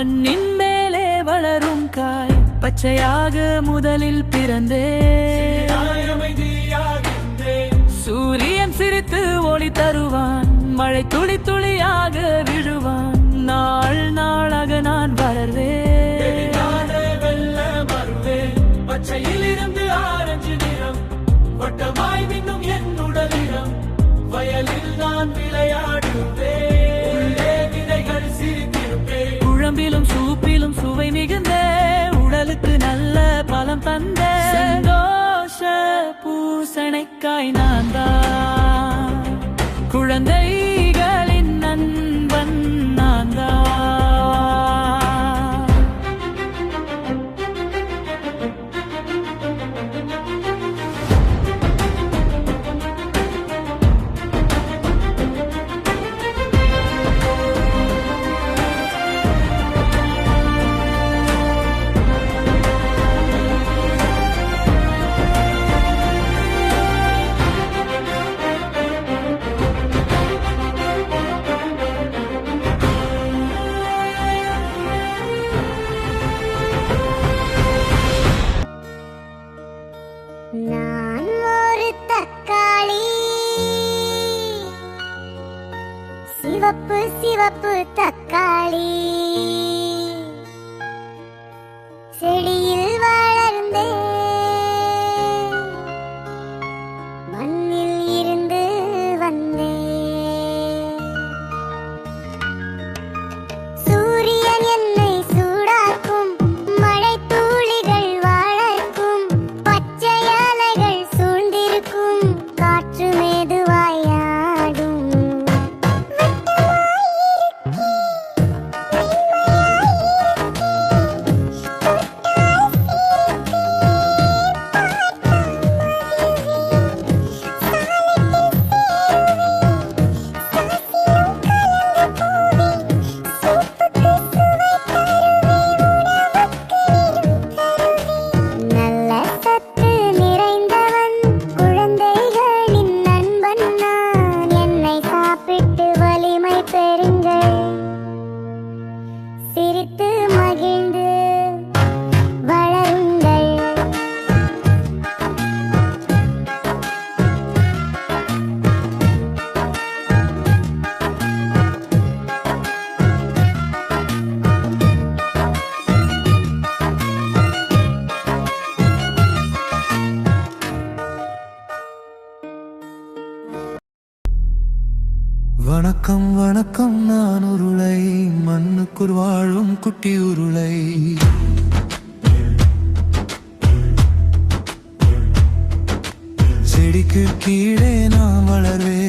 மண்ணின் மேலே வளரும் காய் பச்சையாக முதலில் பிறந்தே சூரியன் சிரித்து ஒளி தருவான், மழை துளி துளியாக விழுவான், நாள் நாளாக நான் வளர்வேன். பச்சையில் இருந்து ஆரஞ்சு நிறம் வட்டமாய் மின்னும் என் உடலிடம், வயலில் நான் விளையாடுவேன், விதைகள் சிரித்திருப்பேன். குழம்பிலும் சூப்பிலும் சுவை மிகுந்த உடலுக்கு நல்ல பலம் தந்த சந்தோஷ பூசணைக்காய் நான் தான், குழந்தைகளின் நண்பன் நான் தான். நான் ஒரு தக்காளி, சிவப்பு சிவப்பு தக்காளி, செடியில் வளர்ந்தேன், மண்ணில் இருந்து வந்தேன். சூரியன் என்னை சூடாக்கும், மழை துளிகள் வளர்க்கும், பச்சை அலைகள் சூழ்ந்திருக்கும், காற்று மெதுவாயாடும். நல்ல சத்து நிறைந்தவன், குழந்தைகளின் நண்பன் நான், என்னை சாப்பிட்டு வலிமை பெறுங்கள், சிரித்து மகிழ்ந்து வளருங்கள். வணக்கம் வணக்கம், நான் உருளை, மண்ணுக்குள் வாழும் குட்டி உருளை. செடிக்கு கீழே நான் வளர்வேன்,